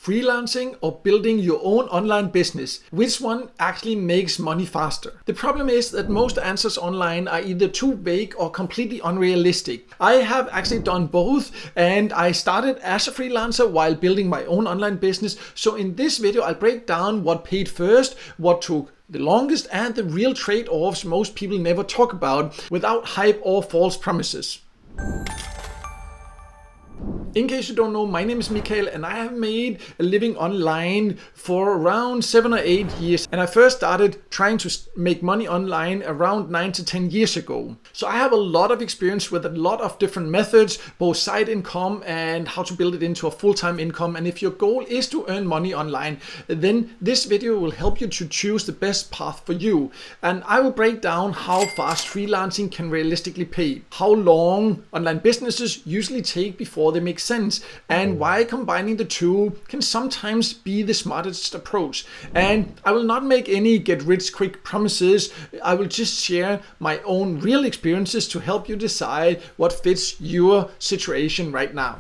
freelancing or building your own online business? Which one actually makes money faster? The problem is that most answers online are either too vague or completely unrealistic. I have actually done both, and I started as a freelancer while building my own online business. So in this video, I'll break down what paid first, what took the longest, and the real trade-offs most people never talk about without hype or false promises. In case you don't know, my name is Mikael and I have made a living online for around 7 or 8 years. And I first started trying to make money online around 9 to 10 years ago. So I have a lot of experience with a lot of different methods, both side income and how to build it into a full-time income. And if your goal is to earn money online, then this video will help you to choose the best path for you. And I will break down how fast freelancing can realistically pay, how long online businesses usually take before they make sense, and why combining the two can sometimes be the smartest approach. And I will not make any get rich quick promises. I will just share my own real experiences to help you decide what fits your situation right now.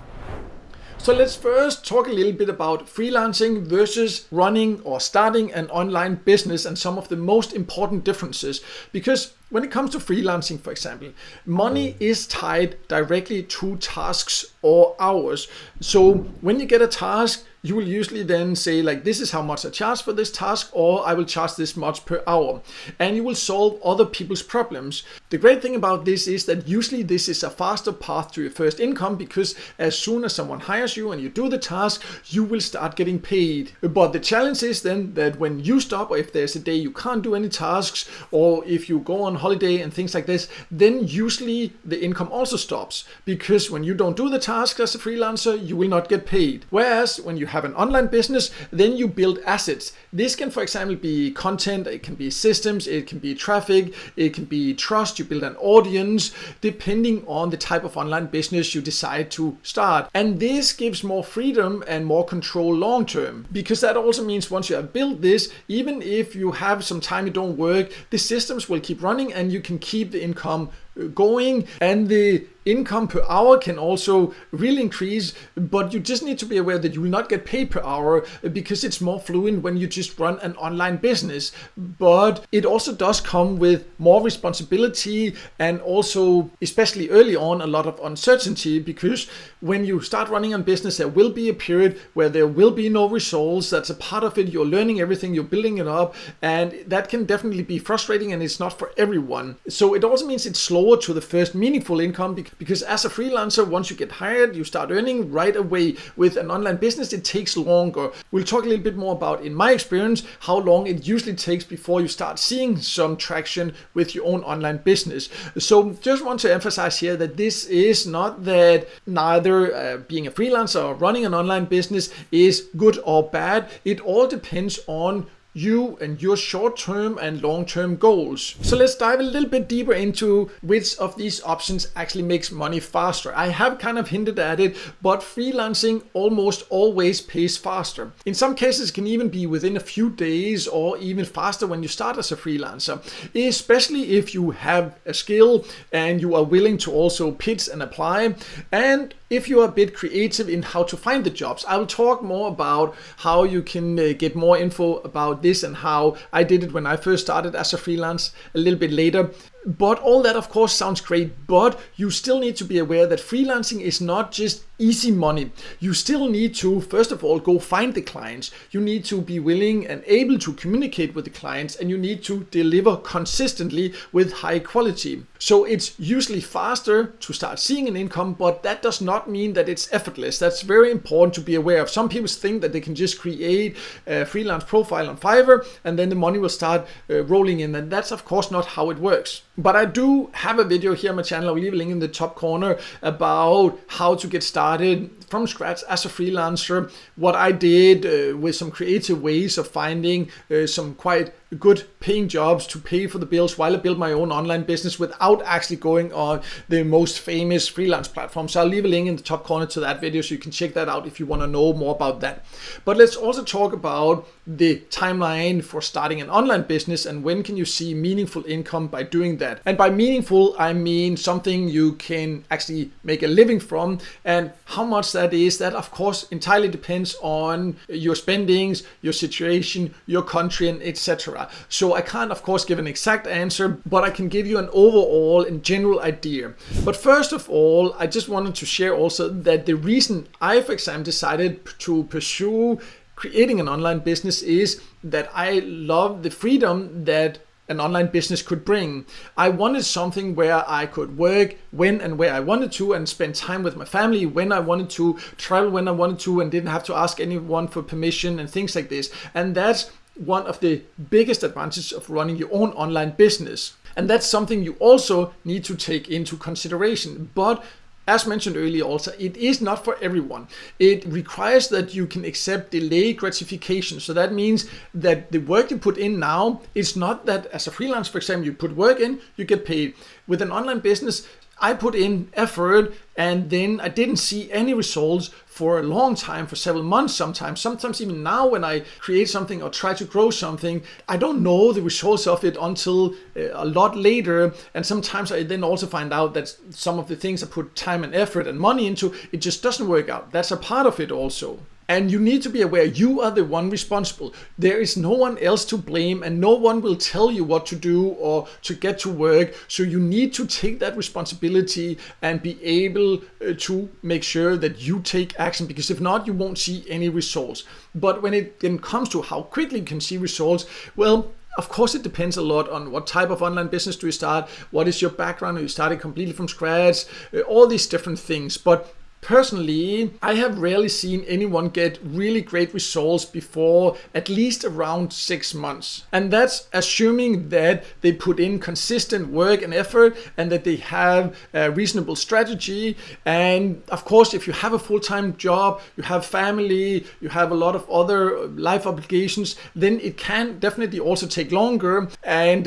So let's first talk a little bit about freelancing versus running or starting an online business and some of the most important differences. Because when it comes to freelancing, for example, money is tied directly to tasks or hours. So when you get a task, you will usually then say like, this is how much I charge for this task, or I will charge this much per hour. And you will solve other people's problems. The great thing about this is that usually this is a faster path to your first income, because as soon as someone hires you and you do the task, you will start getting paid. But the challenge is then that when you stop, or if there's a day you can't do any tasks, or if you go on holiday and things like this, then usually the income also stops, because when you don't do the task as a freelancer, you will not get paid. Whereas when you have an online business, then you build assets. This can, for example, be content, it can be systems, it can be traffic, it can be trust. You build an audience depending on the type of online business you decide to start. And this gives more freedom and more control long term, because that also means once you have built this, even if you have some time you don't work, the systems will keep running and you can keep the income going, and the income per hour can also really increase. But you just need to be aware that you will not get paid per hour, because it's more fluent when you just run an online business. But it also does come with more responsibility, and also, especially early on, a lot of uncertainty, because when you start running a business, there will be a period where there will be no results. That's a part of it. You're learning everything, you're building it up, and that can definitely be frustrating, and it's not for everyone. So it also means it's slower to the first meaningful income, because as a freelancer, once you get hired, you start earning right away. With an online business, it takes longer. We'll talk a little bit more about, in my experience, how long it usually takes before you start seeing some traction with your own online business. So just want to emphasize here that this is not that neither being a freelancer or running an online business is good or bad. It all depends on you and your short-term and long-term goals. So let's dive a little bit deeper into which of these options actually makes money faster. I have kind of hinted at it, but freelancing almost always pays faster. In some cases, it can even be within a few days, or even faster when you start as a freelancer, especially if you have a skill and you are willing to also pitch and apply, and if you are a bit creative in how to find the jobs. I will talk more about how you can get more info about this and how I did it when I first started as a freelance a little bit later. But all that, of course, sounds great, but you still need to be aware that freelancing is not just easy money. You still need to, first of all, go find the clients. You need to be willing and able to communicate with the clients, and you need to deliver consistently with high quality. So it's usually faster to start seeing an income, but that does not mean that it's effortless. That's very important to be aware of. Some people think that they can just create a freelance profile on Fiverr and then the money will start rolling in, and that's of course not how it works. But I do have a video here on my channel, I'll leave a link in the top corner, about how to get started from scratch as a freelancer, what I did with some creative ways of finding some quite good paying jobs to pay for the bills while I build my own online business without actually going on the most famous freelance platform. So I'll leave a link in the top corner to that video so you can check that out if you want to know more about that. But let's also talk about the timeline for starting an online business and when can you see meaningful income by doing that. And by meaningful, I mean something you can actually make a living from, and how much that is, that of course entirely depends on your spendings, your situation, your country, and etc. So I can't of course give an exact answer, but I can give you an overall and general idea. But first of all, I just wanted to share also that the reason I, for example, decided to pursue creating an online business is that I love the freedom that an online business could bring. I wanted something where I could work when and where I wanted to and spend time with my family when I wanted to, travel when I wanted to, and didn't have to ask anyone for permission and things like this. And that's one of the biggest advantages of running your own online business. And that's something you also need to take into consideration. But as mentioned earlier also, it is not for everyone. It requires that you can accept delayed gratification. So that means that the work you put in now, it's not that as a freelance, for example, you put work in, you get paid. With an online business, I put in effort and then I didn't see any results for a long time, for several months sometimes even now when I create something or try to grow something, I don't know the results of it until a lot later. And sometimes I then also find out that some of the things I put time and effort and money into, it just doesn't work out. That's a part of it also. And you need to be aware you are the one responsible. There is no one else to blame and no one will tell you what to do or to get to work. So you need to take that responsibility and be able to make sure that you take action, because if not, you won't see any results. But when it then comes to how quickly you can see results, well, of course, it depends a lot on what type of online business do you start, what is your background, are you starting completely from scratch, all these different things. But personally, I have rarely seen anyone get really great results before at least around 6 months. And that's assuming that they put in consistent work and effort and that they have a reasonable strategy. And of course, if you have a full-time job, you have family, you have a lot of other life obligations, then it can definitely also take longer. And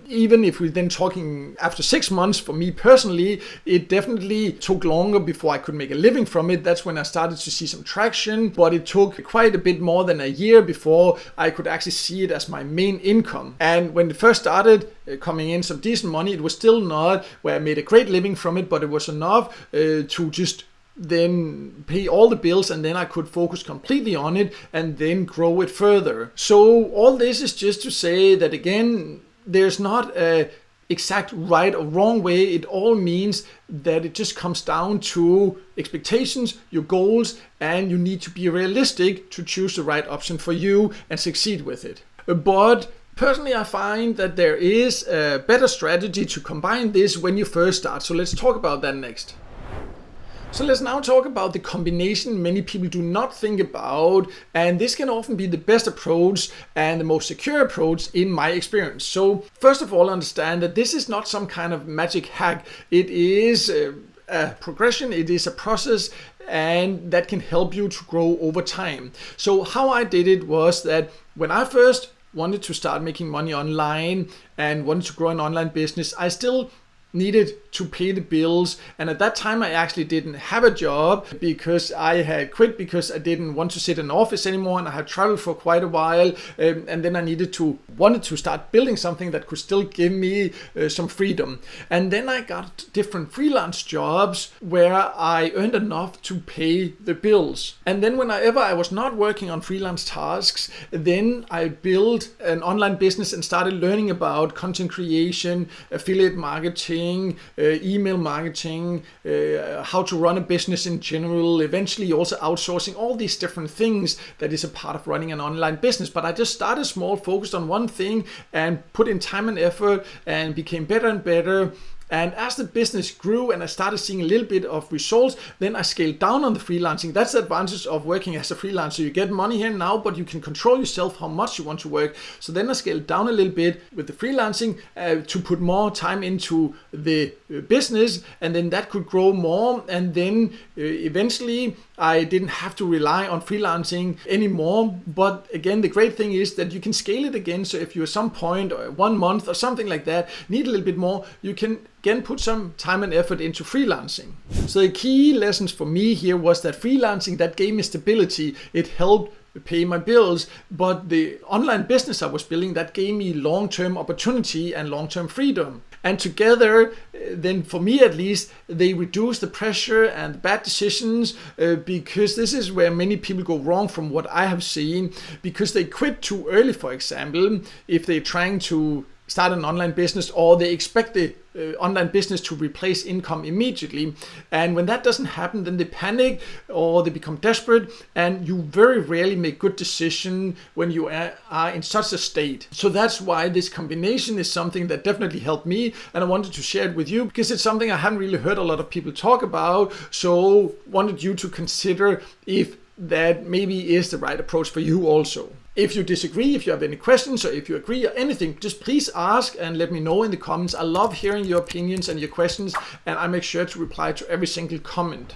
even if we're then talking after 6 months, for me personally, it definitely took longer before I could make a living from it. That's when I started to see some traction, but it took quite a bit more than a year before I could actually see it as my main income. And when it first started coming in some decent money, it was still not where I made a great living from it, but it was enough to just then pay all the bills, and then I could focus completely on it and then grow it further. So all this is just to say that again, there's not a exact right or wrong way. It all means that it just comes down to expectations, your goals, and you need to be realistic to choose the right option for you and succeed with it. But personally, I find that there is a better strategy to combine this when you first start. So let's talk about that next. So let's now talk about the combination many people do not think about, and this can often be the best approach and the most secure approach in my experience. So first of all, understand that this is not some kind of magic hack. It is a progression, it is a process, and that can help you to grow over time. So how I did it was that when I first wanted to start making money online and wanted to grow an online business, I still needed to pay the bills. And at that time, I actually didn't have a job because I had quit because I didn't want to sit in an office anymore, and I had traveled for quite a while. And then I wanted to start building something that could still give me some freedom. And then I got different freelance jobs where I earned enough to pay the bills. And then whenever I was not working on freelance tasks, then I built an online business and started learning about content creation, affiliate marketing, email marketing, how to run a business in general, eventually also outsourcing, all these different things that is a part of running an online business. But I just started small, focused on one thing and put in time and effort and became better and better. And as the business grew and I started seeing a little bit of results, then I scaled down on the freelancing. That's the advantage of working as a freelancer. You get money here now, but you can control yourself how much you want to work. So then I scaled down a little bit with the freelancing to put more time into the business, and then that could grow more. And then eventually I didn't have to rely on freelancing anymore. But again, the great thing is that you can scale it again. So if you at some point or 1 month or something like that need a little bit more, you can again put some time and effort into freelancing. So the key lessons for me here was that freelancing, that gave me stability. It helped pay my bills, but the online business I was building, that gave me long-term opportunity and long-term freedom. And together, then for me at least, they reduce the pressure and bad decisions, because this is where many people go wrong from what I have seen, because they quit too early, for example, if they're trying to start an online business, or they expect the online business to replace income immediately. And when that doesn't happen, then they panic or they become desperate, and you very rarely make good decisions when you are in such a state. So that's why this combination is something that definitely helped me, and I wanted to share it with you because it's something I haven't really heard a lot of people talk about. So wanted you to consider if that maybe is the right approach for you also. If you disagree, if you have any questions, or if you agree or anything, just please ask and let me know in the comments. I love hearing your opinions and your questions, and I make sure to reply to every single comment.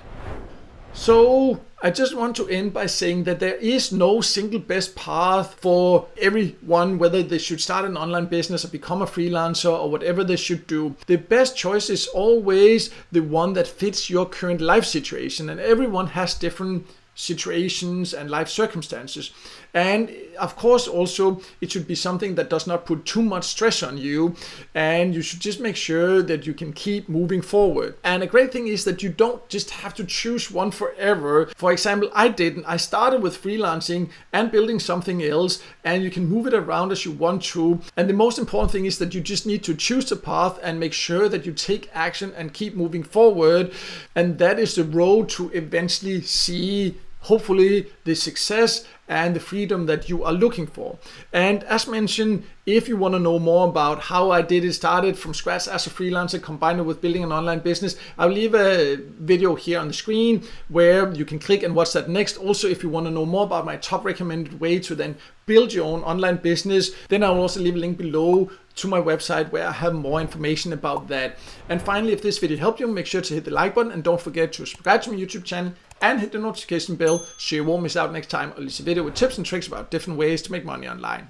So I just want to end by saying that there is no single best path for everyone, whether they should start an online business or become a freelancer or whatever they should do. The best choice is always the one that fits your current life situation, and everyone has different situations and life circumstances. And of course also it should be something that does not put too much stress on you, and you should just make sure that you can keep moving forward. And a great thing is that you don't just have to choose one forever. For example, I didn't. I started with freelancing and building something else, and you can move it around as you want to. And the most important thing is that you just need to choose the path and make sure that you take action and keep moving forward. And that is the road to eventually see, hopefully, the success and the freedom that you are looking for. And as mentioned, if you want to know more about how I did it, started from scratch as a freelancer, combined it with building an online business, I'll leave a video here on the screen where you can click and watch that next. Also, if you want to know more about my top recommended way to then build your own online business, then I'll also leave a link below to my website where I have more information about that. And finally, if this video helped you, make sure to hit the like button, and don't forget to subscribe to my YouTube channel and hit the notification bell so you won't miss out next time I release a video with tips and tricks about different ways to make money online.